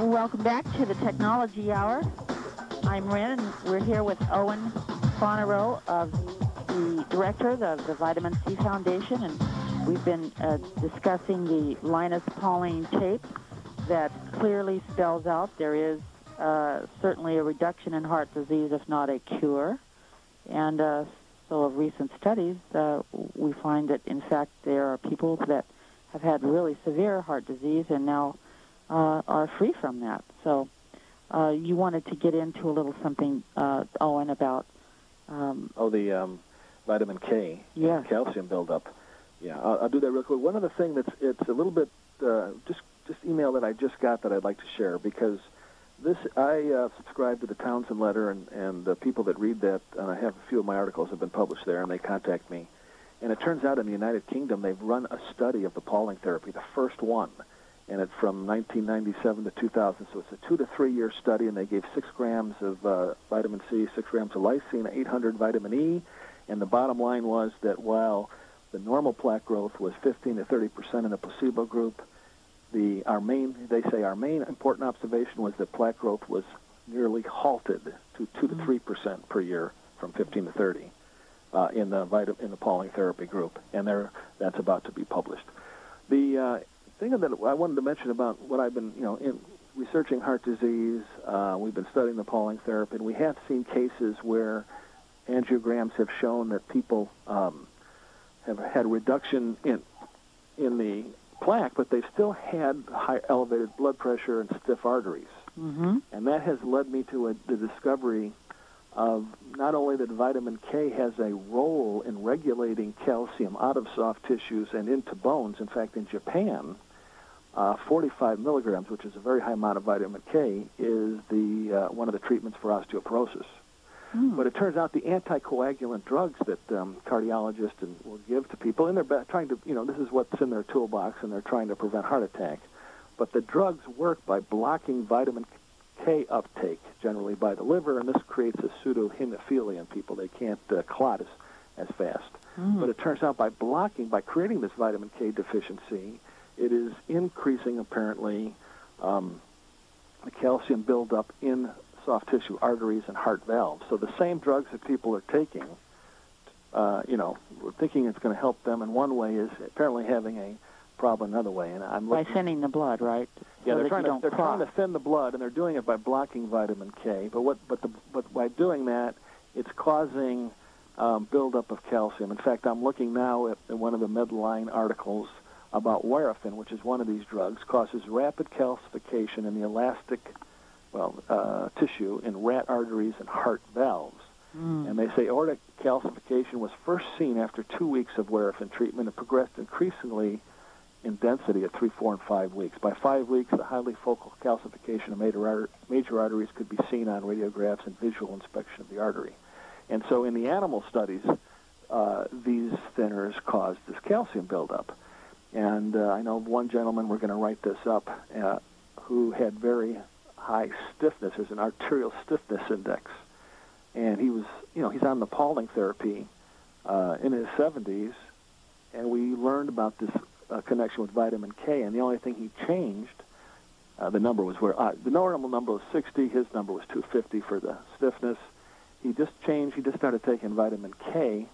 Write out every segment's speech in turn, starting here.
Welcome back to the Technology Hour. I'm Ren, and we're here with Owen Fonorow, of the director of the Vitamin C Foundation, and we've been discussing the Linus Pauling tape that clearly spells out there is certainly a reduction in heart disease, if not a cure. And so of recent studies, we find that, in fact, there are people that have had really severe heart disease and now are free from that. So you wanted to get into a little something, Owen, about... the vitamin K, yes. Calcium buildup. Yeah, I'll do that real quick. One other thing it's a little bit, just email that I just got that I'd like to share, because I subscribe to the Townsend Letter, and the people that read that, and I have a few of my articles have been published there, and they contact me. And it turns out in the United Kingdom they've run a study of the Pauling therapy, the first one, and it's from 1997 to 2000, so it's a 2 to 3 year study, and they gave 6 grams of vitamin C, 6 grams of lysine, 800 vitamin E, and the bottom line was that while the normal plaque growth was 15 to 30% in the placebo group, our main important observation was that plaque growth was nearly halted to 2 to 3% per year from 15 to 30 in the Pauling therapy group, and that's about to be published. The thing that I wanted to mention about what I've been, in researching heart disease, we've been studying the Pauling therapy, and we have seen cases where angiograms have shown that people have had reduction in the plaque, but they've still had high elevated blood pressure and stiff arteries. Mm-hmm. And that has led me to the discovery of not only that vitamin K has a role in regulating calcium out of soft tissues and into bones. In fact, in Japan, 45 milligrams, which is a very high amount of vitamin K, is one of the treatments for osteoporosis. But it turns out the anticoagulant drugs that cardiologists will give to people, and they're trying to, this is what's in their toolbox, and they're trying to prevent heart attack. But the drugs work by blocking vitamin K uptake, generally by the liver, and this creates a pseudo-hemophilia in people. They can't clot as fast. But it turns out by creating this vitamin K deficiency, it is increasing, apparently, the calcium buildup in soft tissue arteries and heart valves. So the same drugs that people are taking, we're thinking it's going to help them in one way, is apparently having a problem another way. And I'm by thinning the blood, right? Yeah, so they're trying to thin the blood, and they're doing it by blocking vitamin K. But by doing that, it's causing buildup of calcium. In fact, I'm looking now at one of the Medline articles about Warfarin, which is one of these drugs, causes rapid calcification in the elastic tissue in rat arteries and heart valves. And they say aortic calcification was first seen after 2 weeks of Warfarin treatment and progressed increasingly in density at 3, 4, and 5 weeks. By 5 weeks, the highly focal calcification of major arteries could be seen on radiographs and visual inspection of the artery. And so in the animal studies, these thinners caused this calcium buildup. And I know one gentleman, we're going to write this up, who had very high stiffness. There's an arterial stiffness index. And he was, he's on the Pauling therapy in his 70s, and we learned about this connection with vitamin K, and the only thing he changed, the number was the normal number was 60, his number was 250 for the stiffness. He just started taking vitamin K,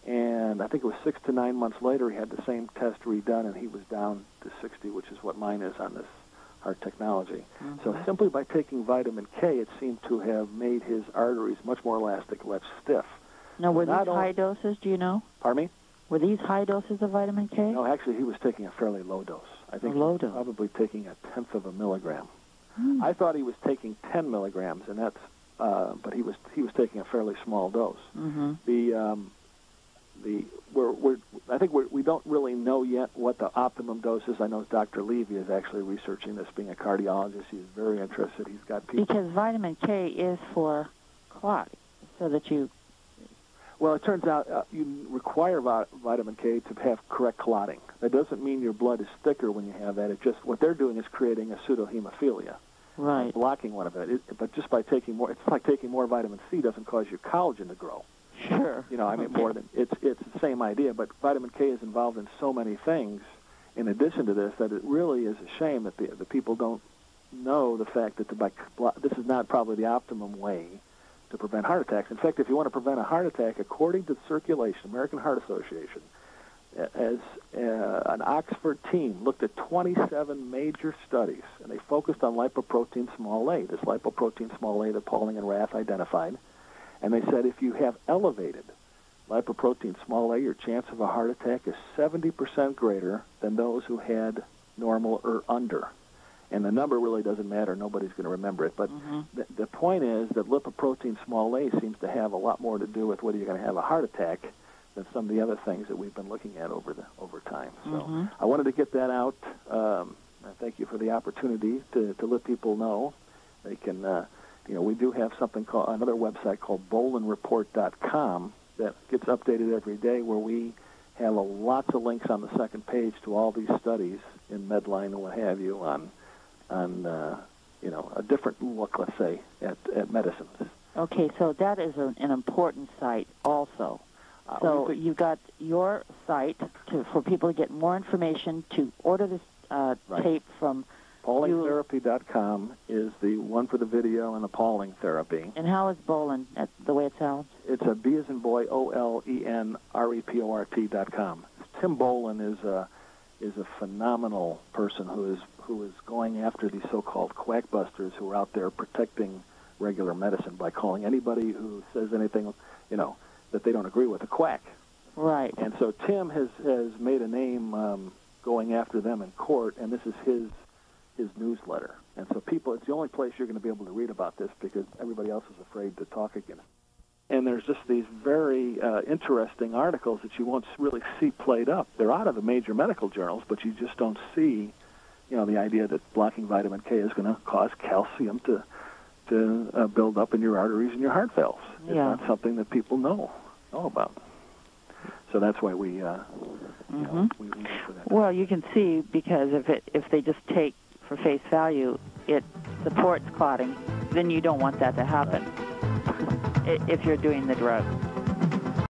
and I think it was 6 to 9 months later he had the same test redone, and he was down to 60, which is what mine is on this heart technology. So simply by taking vitamin K, it seemed to have made his arteries much more elastic, less stiff. Now, were these high doses, do you know? Pardon me? Were these high doses of vitamin K? No, actually, he was taking a fairly low dose. I think he was probably taking 1/10 of a milligram. I thought he was taking 10 milligrams, and that's, but he was taking a fairly small dose. I think we don't really know yet what the optimum dose is. I know Dr. Levy is actually researching this. Being a cardiologist, he's very interested. He's got people. Because vitamin K is for clotting, so that you. Well, it turns out you require vitamin K to have correct clotting. That doesn't mean your blood is thicker when you have that. It just what they're doing is creating a pseudo-hemophilia. Right. Blocking one of it. But just by taking more, it's like taking more vitamin C doesn't cause your collagen to grow. Sure. More than it's the same idea, but vitamin K is involved in so many things in addition to this that it really is a shame that the people don't know the fact that this is not probably the optimum way to prevent heart attacks. In fact, if you want to prevent a heart attack, according to circulation, American Heart Association, as an Oxford team looked at 27 major studies, and they focused on lipoprotein small a, this lipoprotein small a that Pauling and Rath identified, and they said if you have elevated lipoprotein small a, your chance of a heart attack is 70% greater than those who had normal or under. And the number really doesn't matter. Nobody's going to remember it. But the point is that lipoprotein small a seems to have a lot more to do with whether you're going to have a heart attack than some of the other things that we've been looking at over time. So I wanted to get that out. Thank you for the opportunity to let people know. They can, we do have something called another website called BolenReport.com that gets updated every day, where we have lots of links on the second page to all these studies in Medline and what have you on a different look, let's say, at medicines. Okay, so that is an important site also. So you've got your site for people to get more information, to order this tape from PaulingTherapy.com is the one for the video and the Pauling therapy. And how is Bolen, the way it sounds? It's a B as in boy, OLENREPORT.com. Tim Bolen is a phenomenal person who is going after these so-called quackbusters who are out there protecting regular medicine by calling anybody who says anything, that they don't agree with a quack. Right. And so Tim has made a name going after them in court, and this is his newsletter. And so it's the only place you're going to be able to read about this, because everybody else is afraid to talk against it. And there's just these very interesting articles that you won't really see played up. They're out of the major medical journals, but you just don't see, the idea that blocking vitamin K is going to cause calcium to build up in your arteries and your heart valves. It's not something that people know about. So that's why we look for that. Well, you can see, because if they just take for face value, it supports clotting, then you don't want that to happen if you're doing the drug.